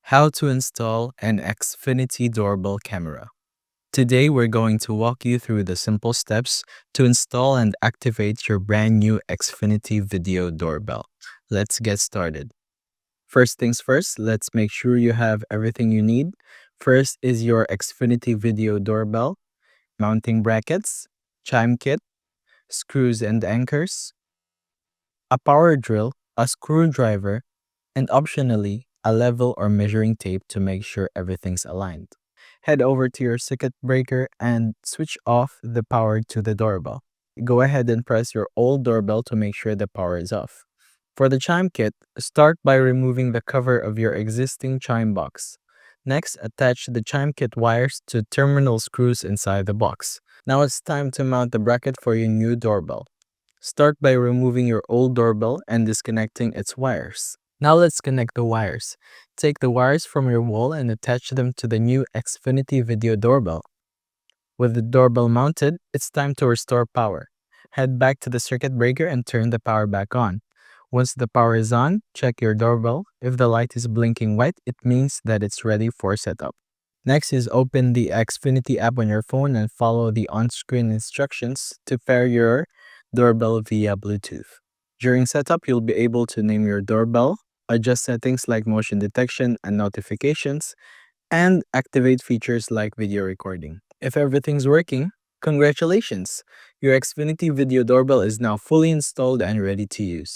How to install an Xfinity Doorbell Camera. Today we're going to walk you through the simple steps to install and activate your brand new Xfinity Video Doorbell. Let's get started. First things first, let's make sure you have everything you need. First is your Xfinity Video Doorbell, mounting brackets, chime kit, screws and anchors, a power drill, a screwdriver, and optionally, a level or measuring tape to make sure everything's aligned. Head over to your circuit breaker and switch off the power to the doorbell. Go ahead and press your old doorbell to make sure the power is off. For the chime kit, start by removing the cover of your existing chime box. Next, attach the chime kit wires to terminal screws inside the box. Now it's time to mount the bracket for your new doorbell. Start by removing your old doorbell and disconnecting its wires. Now let's connect the wires. Take the wires from your wall and attach them to the new Xfinity Video Doorbell. With the doorbell mounted, it's time to restore power. Head back to the circuit breaker and turn the power back on. Once the power is on, check your doorbell. If the light is blinking white, it means that it's ready for setup. Next is open the Xfinity app on your phone and follow the on-screen instructions to pair your doorbell via Bluetooth. During setup, you'll be able to name your doorbell, adjust settings like motion detection and notifications, and activate features like video recording. If everything's working, congratulations! Your Xfinity Video Doorbell is now fully installed and ready to use.